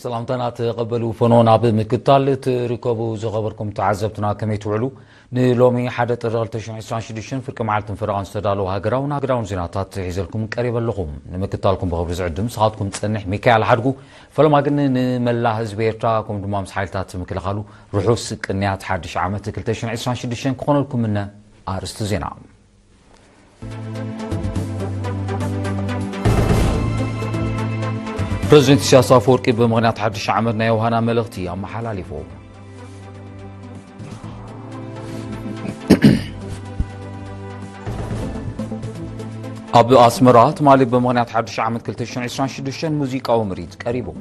سلامتنا تقبلوا فنون عبد مكتال تركبوا زغبركم تعذبتنا كم يتوعلوا نلومي حدث الرالتشن عشان شديشن في كمالتن فرقان استدالوا هاجراون زيناتات عزلكم قريبا لكم نمكتالكم بخبر زعدم صحاتكم تسنح ميكال حدقو فلما قلنا نملا حزبيرتاكم دمام سحالتات مكل خالو روحوا سكنيات حدش عامه كلتشن عشان شديشن كون لكم منا ارست زينا برزنت سياسة فوركي بمغنيات حدش عمرنا يوهانا ملغتي أما حلالي فوق أبو أسمرات مالي بمغنيات حدش عمد كلتشن عشان شدوشن موزيكا ومريد قريبو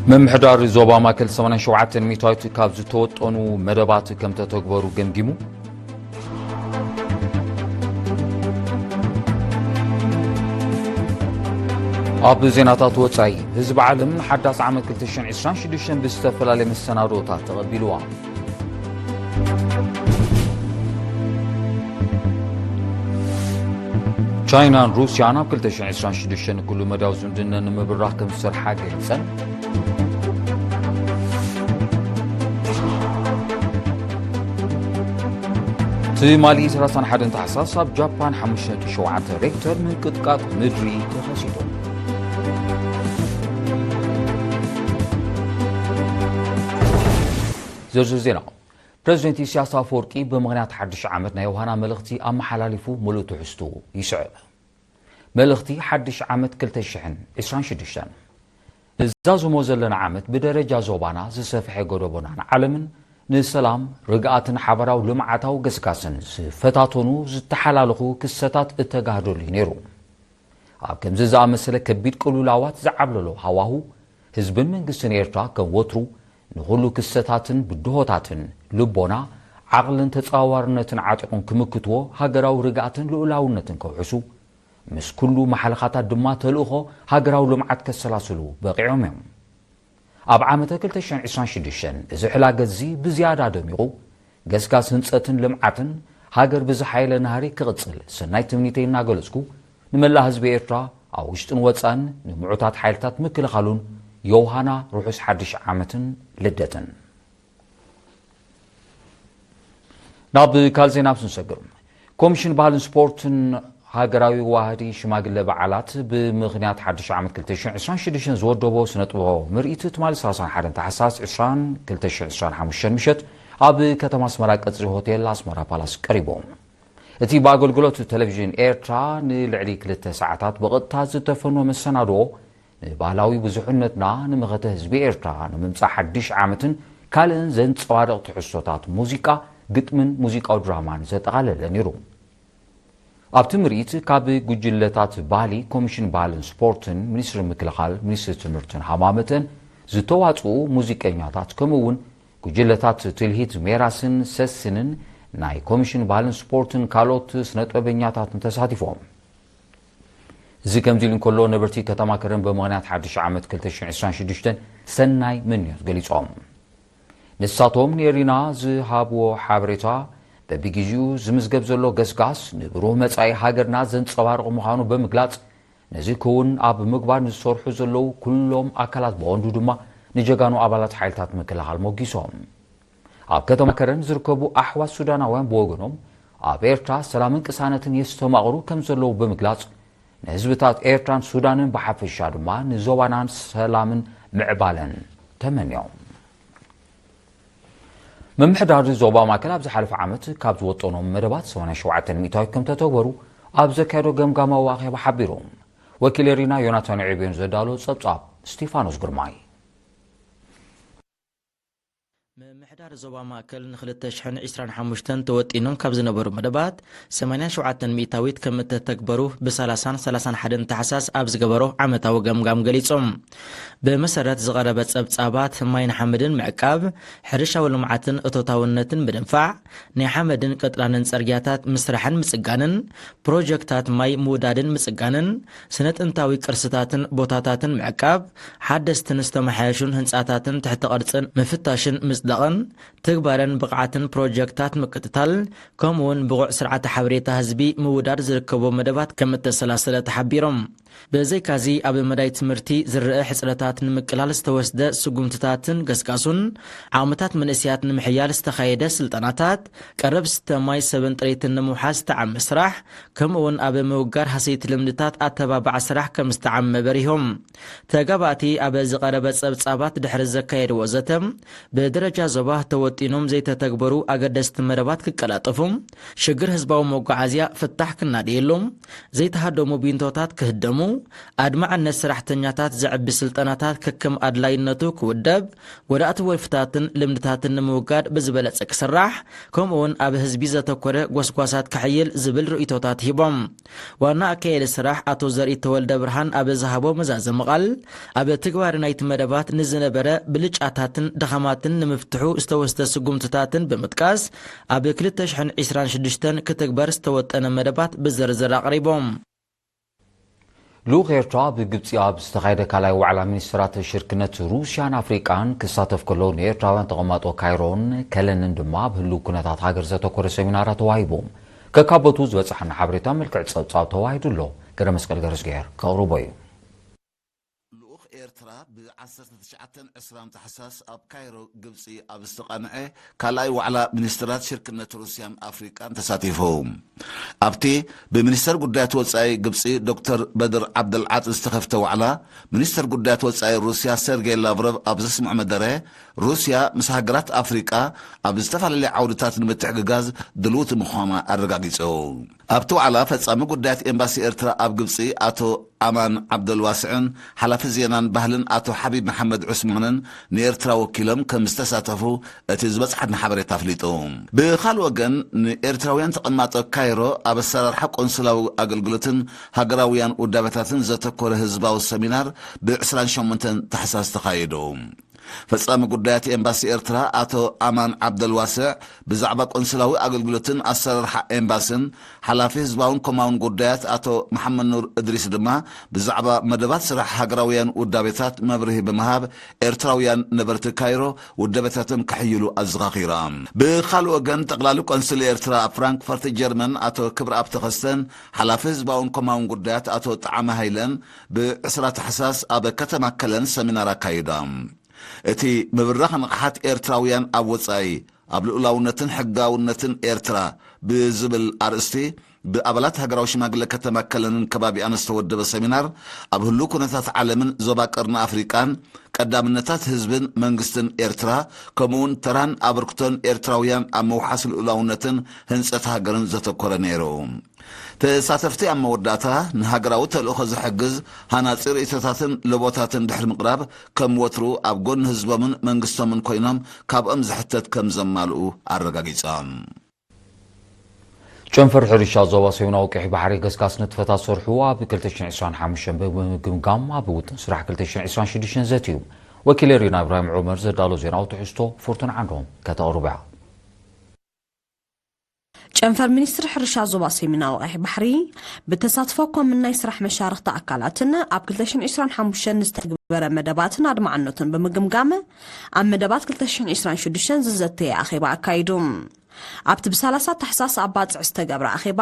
من محدار زوبا ماكل سوانا شوعات ميتايت كابزو توت أنو مدبات كم تتكبرو جمجمو أب زيناتات وصاي حزب عالم حداث عام 2026 باستفلال السنادوتات تقبلوا تشاينا روسيا ب 2026 كل مداو زمدنا نمبراك مسر حاجه سن تمالي سراسان حدن تحساس اب جابان 5.7 ريكتر من قطقات مدري تخسيتو زرزر زينا برزيدنت سياسة فوركي بمغنيات حدش عامتنا يوهانا ملغتي أما حلاليفو ملو تحستو يسعب ملغتي حدش عامت كلتشحن إسران شدشتان الزازو موزلنا عامت بدرجة زوبانا زسافحي قدوبونا عالمن نسلام رقاتن حبراو لمعاتاو قسكاسن فتاتونو زتحلالخو كستات اتقاهدو لينيرو كم ززا مسألة كبيد قلولاوات زعبللو هواهو هزبن من قسن إيرترا كم وطرو نقولو كستاتن بدهوتاتن لبونا عقلن تتصاورنتن عاتقون كمكتو هاجراو رقاتن لولاونتن كوحسو مس كلو محلقاتات دما تلوخو هاجراو لمعات كسلاسلو بقيعهم يوم اب عامته 2026 إذا حلاقة زي بزيادة دميقو قسقاس هنصتن لمعاتن هاجر بزحايل نهاري كغتصل سناي تمنيتين ناقلسكو نملا حزب إيرترا أو وشتن وطان نمعوتات حايلتات مكل خالون يوهانا روحس حدش عامتن لدتن ناب كالزي نابسن سقرم كوميشن بالن سبورتن هاجراوي واحدي شماغل بعالات بمغنيات حدش عامت كلتشن 2026 زودوبو سنطبو مرئيت تمال ساسان حدن تحساس 20 كلتشن 25 مشت اب كتما اسمرا قصري هوتيل اسمرا بالاس قريبوم اتي باغلغلوت تلفزيون ايرترا نلعلي 2 ساعات بقطታ زتفنو مسنادو ባህላዊ ብዙሕነትና ንመኸተ ህዝቢ ኤርትራ ንምምጻእ ሓድሽ ዓመትን ካልእን ዘንጸባርቕ ትሕዝቶታት ሙዚቃ ግጥምን ሙዚቃዊ ድራማን ዘጠቓለለ ነይሩ ኣብቲ ምርኢት ካብ ጉጅለታት ባህሊ ኮሚሽን ባህልን ስፖርትን ሚኒስትሪ ምክልኻል ሚኒስትሪ ትምህርትን ሃማመትን ዝተዋፅኡ ሙዚቀኛታት ከምኡውን ጉጅለታት ትልሂት ሜራስን ሰስንን ናይ ኮሚሽን ባህልን ስፖርትን ካልኦት ስነጥበበኛታትን ተሳቲፎም زي كم زيلن كله نبرتي كتما كرم بمغنيات حدش عامت 2026 سناي منيوز قليصهم نساتهم نيرينا زي هابو حابريتا ببيجيو زمزقب زلو قسقاس نبروه مصاي هاجرنا زنصبارق مخانو بمغلاص نزي كون اب مغبار نسورحو زلو كلهم اكلات بوندو دما نجغانو ابالات حيلتات مكلخال موغيسهم اب كتما كرم زركبو احواز سوداناوያን بوغنوم اب ኤርትራ ሰላምን ቅሳነትን የስተማغرو كم زلو بمغلاص نزبتات إيرتران سودانن بحفش شادما نزوانان سلامن معبالن تمنيوم من محدار زوبا ماكل أبز حلف عامت كابز وطنهم مدبات سوانا شوعة ميتاي كم تتوبرو أبز كادو قمقاما واقع بحبيرهم وكيل رينا يوناتان عبين زدالو صبصاب ستيفانوس قرماي محدار زوبا ماكل نخلت شحن 25 توطينون كاب زنبرو مدبات 87 ميتاويت كم تتكبرو بسلاسان سلاسان حدن تحساس ابز جبرو عمتاو قمقام قليصوم بمسرات زغربت صبصابات ماين حمدن معقاب حرشا ولمعاتن اتوتاونتن بدنفع ني حمدن قطرانن صرياتات مسرحن مصقانن بروجكتات ماي مودادن مصقانن سنت انتاوي قرستاتن بوتاتاتن معقاب حدثتن استمحاشون هنصاتاتن تحت قرصن مفتاشن مصدقن تግባረን ብቕዓትን ፕሮጀክታት ምቅጥታል ከምኡውን ብቑዕ ስርዓተ ሓበሬታ ህዝቢ ምውዳድ ዝርከቦ መደባት ከም እተሰላሰለ ተሓቢሮም በዘይካዚ ኣብ መዳይ ትምህርቲ ዝርአ ሕፅረታት ንምቅላል ዝተወስደ ስጉምትታትን ገስጋሱን ዓመታት መንእስያት ንምሕያል ዝተኻየደ ስልጠናታት ቀረብ ስተማይ ሰብን ጥሬትን ንምውሓዝ ዝተዓመ ስራሕ ከምኡውን ኣብ ምውጋር ሃሰይቲ ልምድታት ኣተባባዕ ስራሕ ከም ዝተዓመ በሪሆም ተጋባእቲ ኣብ ዝቐረበ ጸብጻባት ድሕሪ ዘካየድዎ ዘተም ብደረጃ ዞባ ተወጢኖም ዘይተተግበሩ ኣገደስቲ መደባት ክቀላጠፉም ሽግር ህዝባዊ መጓዓዝያ ፍታሕ ክናድየሎም ዘይተሃደሙ ቢንቶታት ክህደሙ ኣድማዕነት ስራሕተኛታት ዘዕቢ ስልጠናታት ከከም ኣድላይነቱ ክውደብ ወዳእቲ ወልፍታትን ልምድታትን ንምውጋድ ብዝበለጸ ክስራሕ ከምኡውን ኣብ ህዝቢ ዘተኮረ ጓስጓሳት ክሕይል ዝብል ርእቶታት ሂቦም ዋና ኣካየዲ ስራሕ ኣቶ ዘርኢ ተወልደ ብርሃን ኣብ ዝሃቦ መዛዘ መቓል ኣብ ትግባር ናይቲ መደባት ንዝነበረ ብልጫታትን ድኻማትን ንምፍትሑ ዝተወስደ ስጉምትታትን ብምጥቃስ ኣብ 2026 ክትግበር ዝተወጠነ መደባት ብዝርዝር ኣቕሪቦም لوغ ኤርትራ ብግብፂ ኣብ ዝተኻየደ ካልኣይ ዋዕላ ሚኒስትራት ሽርክነት ሩስያን ኣፍሪቃን ክሳተፍ ከሎ ንኤርትራውያን ተቐማጦ ካይሮን ከለንን ድማ ብህልው ኩነታት ሃገር ዘተኮረ ሰሚናራት ተዋሂቦም ከካበቱ ዝበፅሐና ሓበሬታ መልክዕ ፀብጻብ ተዋሂዱሎ ገረ መስቀል ገረስጌር ከቕርቦ እዩ ኤርትራ ብ1920 ተሓሳስ ኣብ ካይሮ ግብፂ ኣብ ዝተቃንዐ ካልኣይ ዋዕላ ሚኒስትራት ሽርክነት ሩስያን ኣፍሪቃን ተሳቲፎም ኣብቲ ብሚኒስተር ጉዳያት ወፃኢ ግብፂ ዶክተር በድር ዓብደልዓጥ ዝተኸፍተ ዋዕላ ሚኒስተር ጉዳያት ወፃኢ ሩስያ ሰርጌይ ላቭሮቭ ኣብ ዘስምዕ መደረ ሩስያ ምስ ሃገራት ኣፍሪቃ ኣብ ዝተፈላለየ ዓውድታት ንምትሕግጋዝ ድልውቲ ምዃና ኣረጋጊፆም ኣብቲ ዋዕላ ፈጻሚ ጉዳያት ኤምባሲ ኤርትራ ኣብ ግብፂ ኣቶ አማን ዓብደልዋስዕን ሓላፊ ዜናን ባህልን ኣቶ ሓቢብ መሐመድ ዑስማንን ንኤርትራ ወኪሎም ከም ዝተሳተፉ እቲ ዝበፅሐና ሓበሬታ ኣፍሊጡ ብኻልእ ወገን ንኤርትራውያን ተቐማጦ ካይሮ ኣብ ኣሰራርሓ ቆንስላዊ ኣገልግሎትን ሃገራውያን ውዳበታትን ዘተኮረ ህዝባዊ ሰሚናር ብ28 ታሕሳስ ተኻይዱ ፈጻሚ ጉዳያት ኤምባሲ ኤርትራ ኣቶ አማን ዓብደልዋስዕ ብዛዕባ ቆንስላዊ ኣገልግሎትን ኣሰራርሓ ኤምባስን ሓላፊ ህዝባውን ኮማውን ጉዳያት ኣቶ መሐመድ ኑር እድሪስ ድማ ብዛዕባ መደባት ስራሕ ሃገራውያን ውዳቤታት መብርሂ ብምሃብ ኤርትራውያን ነበርቲ ካይሮ ውዳቤታቶም ክሕይሉ ኣዘኻኺራ ብኻልእ ወገን ጠቕላሊ ቆንስል ኤርትራ ኣብ ፍራንክፈርት ጀርመን ኣቶ ክብሪ ኣብ ተኸስተን ሓላፊ ህዝባውን ኮማውን ጉዳያት ኣቶ ጣዕመ ሃይለን ብ20 ታሕሳስ ኣብ ከተማ ከለን ሰሚናር ኣካይዳ እቲ ምብራኽ ንቕሓት ኤርትራውያን ኣብ ወፃኢ ኣብ ልኡላውነትን ሕጋውነትን ኤርትራ ብዝብል ኣርእስቲ ብኣባላት ሃገራዊ ሽማግለ ከተማ ከለንን ከባቢኣን ዝተወደበ ሰሚናር ኣብ ህሉ ኩነታት ዓለምን ዞባ ቀርኒ ኣፍሪቃን ቀዳምነታት ህዝብን መንግስትን ኤርትራ ከምኡውን ተራን ኣበርክቶን ኤርትራውያን ኣብ መውሓስ ልኡላውነትን ህንፀት ሃገርን ዘተኮረ ነይሩ ተሳተፍቲ ኣብ መወዳእታ ንሃገራዊ ተልእኾ ዝሕግዝ ሃናፂር ርእቶታትን ለቦታትን ድሕሪ ምቕራብ ከም ወትሩ ኣብ ጎኒ ህዝቦምን መንግስቶምን ኮይኖም ካብኦም ዝሕተት ከም ዘማልኡ ኣረጋጊፆም ጨንፈር ሕርሻ ዞባ ሰሜናዊ ቀይሕ ባሕሪ ገስጋስ ንጥፈታት ሰርሑ ኣብ 2025 ብምግምጋም ኣብ ውጥን ስራሕ 2026 ዘትዩ ወኪል ሪና ኢብራሂም ዑመር ዘዳሎ ዜናዊ ትሕዝቶ ፎርቱን ዓንዶም ከተቕርባ ጨንፈር ሚኒስትር ሕርሻ ዞባ ሰሜናዊ ቀይሕ ባሕሪ ብተሳትፎ ኮምናይ ስራሕ መሻርክቲ ኣካላትን ኣብ 2025 ዝተግበረ መደባትን ኣድማዕነትን ብምግምጋም ኣብ መደባት 2026 ዝዘተየ ኣኼባ ኣካይዱ ኣብቲ ብ30 ታሕሳስ ኣብ ባፅዕ ዝተገብረ ኣኼባ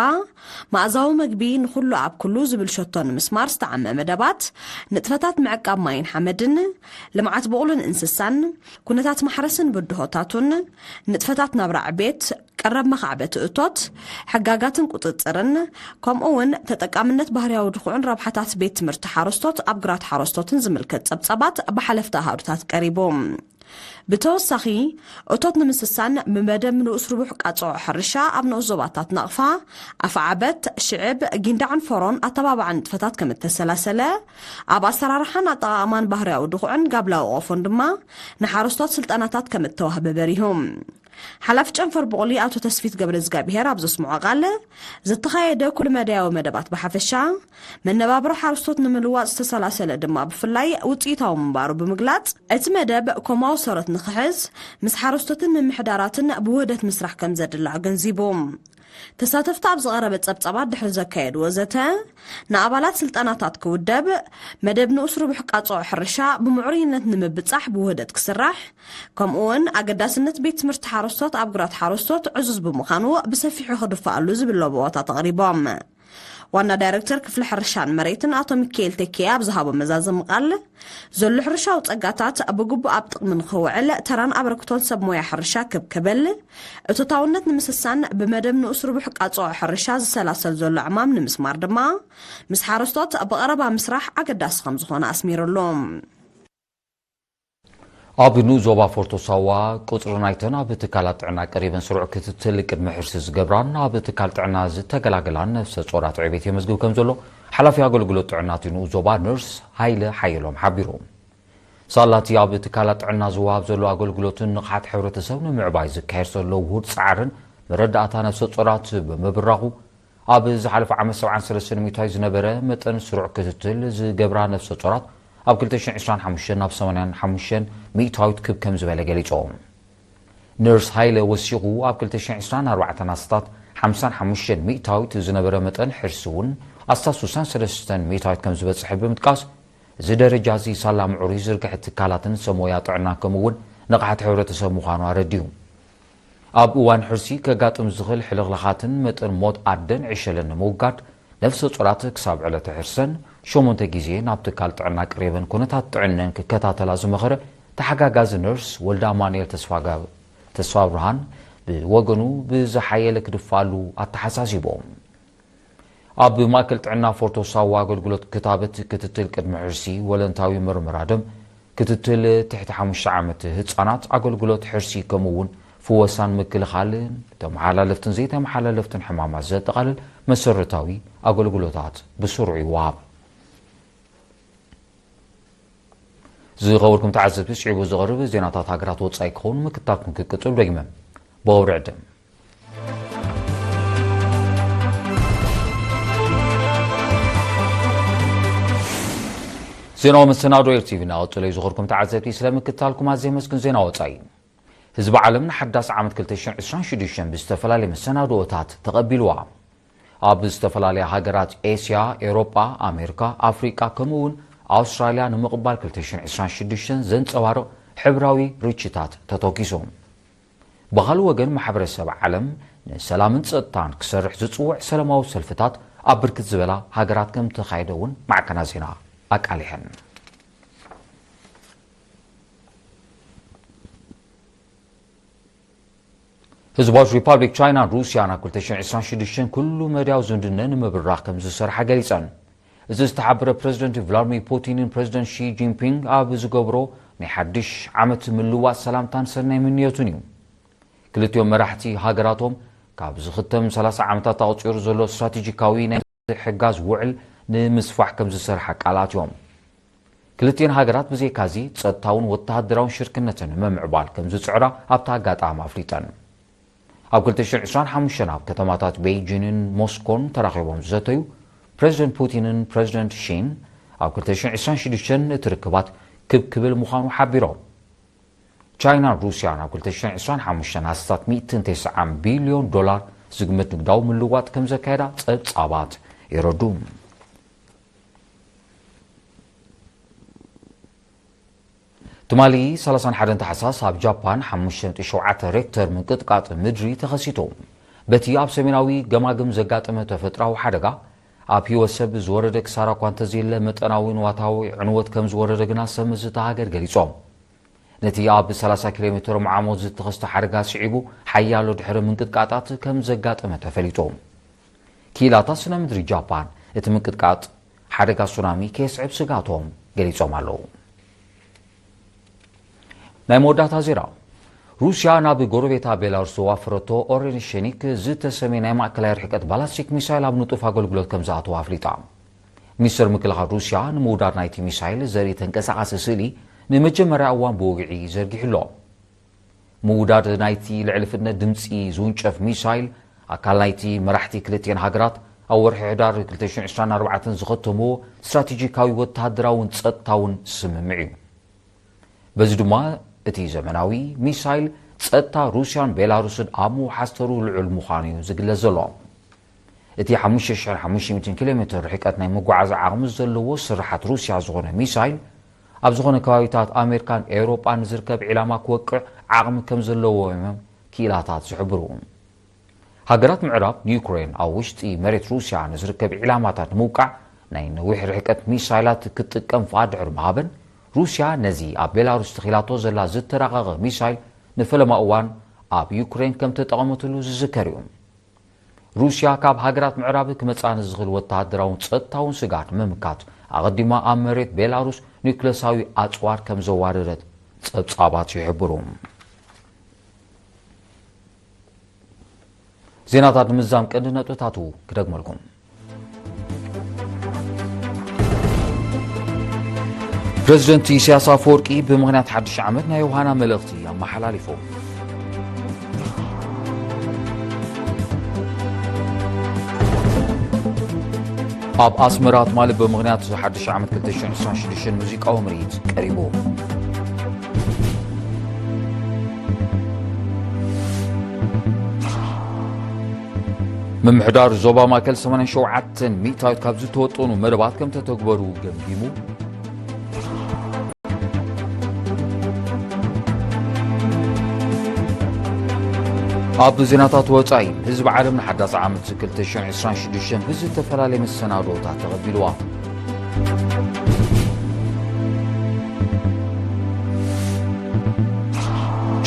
ማእዛዊ መግቢ ንኩሉ ኣብ ኩሉ ዝብል ሸቶ ንምስማር ዝተዓመ መደባት ንጥፈታት ምዕቃብ ማይን ሓመድን ልምዓት በቕሉን እንስሳን ኩነታት ማሕረስን ብድሆታቱን ንጥፈታት ናብራ ዕቤት ቀረብ መኻዕበት እቶት ሕጋጋትን ቁጥጥርን ከምኡውን ተጠቃምነት ባህርያዊ ድኹዕን ረብሓታት ቤት ትምህርቲ ሓረስቶት ኣብ ግራት ሓረስቶትን ዝምልከት ጸብጻባት ብሓለፍቲ ኣሃዱታት ቀሪቦም ብተወሳኺ እቶት ንምስሳን ብመደብ ንኡስ ርቡሕ ቃጽዖ ሕርሻ ኣብ ንኡስ ዞባታት ነቕፋ ኣፍዓበት ሽዕብ ጊንዳዕን ፎሮን ኣተባብዓን ንጥፈታት ከም እተሰላሰለ ኣብ ኣሰራርሓን ኣጠቓቕማን ባህርያዊ ድኹዕን ጋብላዊ ቆፎን ድማ ንሓረስቶት ስልጠናታት ከም እተዋህበ በሪሆም ሓላፍ ጨንፈር በቕሊ ኣቶ ተስፊት ገብረ ዝጋብሔር ኣብ ዘስምዖ ቃለ ዝተኻየደ ኩሉ መድያዊ መደባት ብሓፈሻ መነባብሮ ሓረስቶት ንምልዋጥ ዝተሰላሰለ ድማ ብፍላይ ውፅኢታዊ ምንባሩ ብምግላጽ እቲ መደብ ኮማዊ ሰረት ንኽሕዝ ምስ ሓረስቶትን ምምሕዳራትን ብውህደት ምስራሕ ከም ዘድላዕ ገንዚቦም ተሳተፍቲ ኣብ ዝቐረበ ጸብጸባት ድሕሪ ዘካየድ ወዘተ ንኣባላት ስልጣናታት ክውደብ መደብ ንኡስ ርቡሕ ቃጽዖ ሕርሻ ብምዕሩይነት ንምብጻሕ ብውህደት ክስራሕ ከምኡውን ኣገዳስነት ቤት ትምህርቲ ሓረስቶት ኣብ ጉራት ሓረስቶት ዕዙዝ ብምዃኑ ብሰፊሑ ክድፋኣሉ ዝብል ለብዎታት ተቕሪቦም ዋና ዳይሬክተር ክፍሊ ሕርሻን መሬትን ኣቶ ሚካኤል ተኪያ ኣብ ዝሃቦ መዛዘም ቃል ዘሎ ሕርሻዊ ጸጋታት ብግቡእ ኣብ ጥቕሚ ንኽውዕል ተራን ኣበርክቶን ሰብ ሞያ ሕርሻ ክብክብል እቶታውነት ንምስሳን ብመደብ ንኡስ ርቡሕ ቃጽዖ ሕርሻ ዝሰላሰል ዘሎ ዕማም ንምስማር ድማ ምስ ሓረስቶት ብቐረባ ምስራሕ ኣገዳሲ ከም ዝኾነ ኣስሚሩሎም ኣብ ዞባ ፎርቶ ሳዋ ቁጽሪ ናይተን ኣብ ትካላት ጥዕና ቀሪበን ስሩዕ ክትትል ቅድሚ ሕርሲ ዝገብራን ኣብ ትካል ጥዕና ዝተገላገላን ነፍሰ ጾራት ዕቤት የመዝግብ ከም ዘሎ ሓላፊ ኣገልግሎት ጥዕናት ዞባ ነርስ ሃይለ ሓየሎም ሓቢሮም ሳላቲ ኣብ ትካላት ጥዕና ዝወሃብ ዘሎ ኣገልግሎትን ንቕሓት ሕብረተሰብ ንምዕባይ ዝካየድ ዘሎ ውሁድ ጻዕርን መረዳእታ ነፍሰ ጾራት ብምብራኹ ኣብ ዝሓለፈ ዓመት 73 ሚታይ ዝነበረ መጠን ስሩዕ ክትትል ዝገብራ ነፍሰ ጾራት ኣብ 2025 ናብ 85 ሚእታዊት ክብ ከም ዝበለ ገሊጾም ነርስ ሃይለ ወሲኹ ኣብ 2024 ኣስታት 55 ሚእታዊት ዝነበረ መጠን ሕርሲ እውን ኣስታት 63 ሚእታዊት ከም ዝበጽሕ ብምጥቃስ እዚ ደረጃ እዚ ሳላ ምዑሩይ ዝርግሕ ትካላትን ሰሞያ ጥዕና ከምኡውን ንቕሓት ሕብረተሰብ ምዃኑ ኣረዲዩ ኣብ እዋን ሕርሲ ከጋጥም ዝኽእል ሕልኽልኻትን መጠን ሞት ኣደን ዕሸለን ንምውጋድ ነፍሰ ጾራት ክሳብ ዕለተ ሕርሰን 8 ግዜ ናብ ትካል ጥዕና ቅሪበን ኩነታት ጥዕነን ክከታተላ ዝመኸረ ተሓጋጋዚ ነርስ ወልዳ ማንኤል ተስፋ ብርሃን ብወገኑ ብዝሓየለ ክድፋሉ ኣተሓሳሲቦም ኣብ ማእከል ጥዕና ፎርቶ ሳዋ ኣገልግሎት ክታበት ክትትል ቅድሚ ሕርሲ ወለንታዊ ምርመራ ደም ክትትል ትሕቲ 5 ዓመት ህፃናት ኣገልግሎት ሕርሲ ከምኡውን ፍወሳን ምክልኻልን ተመሓላለፍትን ዘይተመሓላለፍትን ሕማማት ዘጠቓልል መሰረታዊ ኣገልግሎታት ብስሩዕ ይወሃብ ዝኸበርኩም ተዓዘብቲ ስዒቡ ዝቐርብ ዜናታት ሃገራት ወጻኢ ክኸውን ምክታትኩም ክቅጽል ደግመ በውርዕ ደም ዜናው መሰናዶ ኤርቲቪ ናወጽለ ዝኸበርኩም ተዓዘብቲ ስለምክታልኩም ኣዝየ መስግን ዜና ወጻኢ ህዝቢ ዓለም ንሓዳስ ዓመት 2026 ብዝተፈላለየ መሰናዶታት ተቐቢልዋ ኣብ ዝተፈላለየ ሃገራት ኤስያ ኤውሮጳ ኣሜሪካ ኣፍሪቃ ከምኡውን ኣውስትራልያ ንምቕባል 2026 ዘንጸባርቕ ሕብራዊ ርችታት ተተኪሶም ብኻልእ ወገን ማሕበረሰብ ዓለም ንሰላምን ጸጥታን ክሰርሕ ዝጽውዕ ሰላማዊ ሰልፍታት ኣብ ብርክት ዝበላ ሃገራት ከም ተኻይደ እውን ማዕከና ዜና ኣቃሊሐን ህዝባዊ ሪፐብሊክ ቻይና ሩስያ ናብ 2026 ኩሉ መድያው ዝምድነ ንምብራኽ ከም ዝሰርሓ ገሊፀን እዚ ዝተሓበረ ፕሬዚደንት ቭላድሚር ፑቲንን ፕሬዚደንት ሺ ጂንፒንግ ኣብ ዝገብሮ ናይ ሓድሽ ዓመት ምልዋጥ ሰላምታን ሰናይ ምንየቱን እዩ ክልቲኦም መራሕቲ ሃገራቶም ካብ ዝኽተም 30 ዓመታት ኣቑፂሩ ዘሎ ስትራቴጂካዊ ናይ ሕጋዝ ውዕል ንምስፋሕ ከም ዝሰርሓ ቃላት እዮም ክልቲአን ሃገራት ብዘይካዚ ጸጥታውን ወተሃደራውን ሽርክነትን መምዕባል ከም ዝጽዕራ ኣብታ ኣጋጣሚ ኣፍሊጠን ኣብ 2025 ኣብ ከተማታት ቤይጂንን ሞስኮን ተራኺቦም ዝዘተዩ ፕሬዚደንት ፑቲንን ፕሬዚደንት ሺን ኣብ 2026 እቲ ርክባት ክብክብል ምዃኑ ሓቢሮም ቻይናን ሩስያን ኣብ 2025 ኣስታት 190 ቢልዮን ዶላር ዝግመት ንግዳዊ ምልዋጥ ከም ዘካየዳ ጸብጻባት ይረዱ ትማሊ 31 ታሕሳስ ኣብ ጃፓን 5.7 ሬክተር ምንቅጥቃጥ ምድሪ ተኸሲቶም በቲ ኣብ ሰሜናዊ ገማግም ዘጋጠመ ተፈጥራዊ ሓደጋ ኣብ ህይወት ሰብ ዝወረደ ክሳራ እኳ እንተዘየለ መጠናዊ ንዋታዊ ዕንወት ከም ዝወረደ ግና ሰብ ዝተሃገር ገሊጾም ነቲ ኣብ 30 ኪሎ ሜትር ዓሞት ዝተኸስተ ሓደጋ ስዒቡ ሓያሎ ድሕሪ ምንቅጥቃጣት ከም ዘጋጠመ ተፈሊጦም ኪላታት ስነ ምድሪ ጃፓን እቲ ምንቅጥቃጥ ሓደጋ ሱናሚ ከስዕብ ስጋቶም ገሊጾም ኣለዉ ናይ መወዳእታ ዜና ሩስያ ናብ ጎረቤታ ቤላሩስ ዘዋፈረቶ ኦሬሽኒክ ዝተሰመየ ናይ ማእከላይ ርሕቀት ባላስቲክ ሚሳይል ኣብ ንጡፍ ኣገልግሎት ከም ዝኣተወ ኣፍሊጣ ሚኒስትር ምክልኻል ሩስያ ንምውዳድ ናይቲ ሚሳይል ዘርኢ ተንቀሳቓሲ ስእሊ ንመጀመርያ እዋን ብውግዒ ዘርጊሕሎ ምውዳድ ናይቲ ልዕሊ ፍጥነት ድምፂ ዝውንጨፍ ሚሳይል ኣካል ናይቲ መራሕቲ ክልቲአን ሃገራት ኣብ ወርሒ ሕዳር 2024 ዝኸተምዎ ስትራቴጂካዊ ወተሃደራውን ጸጥታውን ስምምዕ እዩ በዚ ድማ እቲ ዘመናዊ ሚሳይል ጸጥታ ሩስያን ቤላሩስን ኣብ ምውሓስተሩ ልዑል ምዃኑ እዩ ዝግለጽ ዘሎ እቲ 5500 ኪሎ ሜትር ርሕቀት ናይ መጓዓዝያ ዓቕሚ ዘለዎ ስራሓት ሩስያ ዝኾነ ሚሳይል ኣብ ዝኾነ ከባቢታት ኣሜሪካን ኤውሮጳን ዝርከብ ዒላማ ክወቅዕ ዓቕሚ ከም ዘለዎ እዮም ክኢላታት ዝሕብሩ ሃገራት ምዕራብ ዩክሬን ኣብ ውሽጢ መሬት ሩስያ ንዝርከብ ዒላማታት ንምውቃዕ ናይ ነዊሕ ርሕቀት ሚሳይላት ክትጥቀም ፍቓድ ድሕሪ ምሃበን ሩስያ ነዚ ኣብ ቤላሩስ ተኺላቶ ዘላ ዝተራቐቐ ሚሳይል ንፈለማ እዋን ኣብ ዩክሬን ከም ተጠቐመትሉ ዝዝከር እዩ ሩስያ ካብ ሃገራት ምዕራብ ክመጻ ንዝኽእል ወተሃደራውን ጸጥታውን ስጋት ምምካት ኣቐዲማ ኣብ መሬት ቤላሩስ ኒውክለሳዊ ኣጽዋር ከም ዘዋረደት ጸብጻባት ይሕብሩ ዜናታት ንምዛም ቀንዲ ነጥብታቱ ክደግመልኩም ፕሬዚደንት ኢሳያስ አፈወርቂ ብምኽንያት ሓድሽ ዓመት ናይ ዮሃና መልእኽቲ ኣመሓላሊፉ ኣብ ኣስመራ ትማሊ ብምኽንያት ሓድሽ ዓመት 2026 ሙዚቃዊ ምርኢት ቀሪቡ ምምሕዳር ዞባ ማእከል 87 ሚእታዊት ካብ ዝተወጠኑ መደባት ከም ተተግበሩ ገምጊሙ ኣብ ዜናታት ወፃኢ ህዝቢ ዓለም ንሓዳስ ዓመት 2026 ብዝተፈላለየ መሰናዶታት ተቐቢልዋ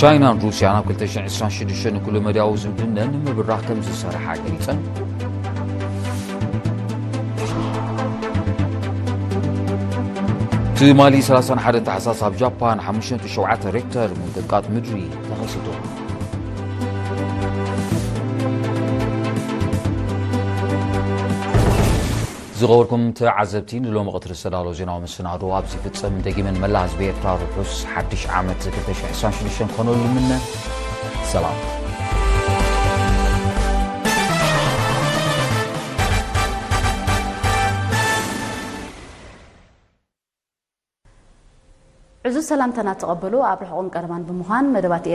ቻይናን ሩስያን ኣብ 2026 ንኩሉ መድያዊ ዝምድነ ንምብራኽ ከም ዝሰርሓ ገሊፀን ትማሊ 31 ታሕሳስ ኣብ ጃፓን 5.7 ሬክተር ምንቅጥቃጥ ምድሪ ተኸሲቱ ዝغوركم تعزبتين لو مقتر السلالو زيناو مسنادو ابزي فتصم دقيمن ملا حزب ኤርትራ ርሑስ ሓድሽ ዓመት 2026 ኮኖሉ ምነ ሰላም عزو سلامتنا تقبلوا ኣብ ርሕቆም ቀርባን ብምዃን መደባት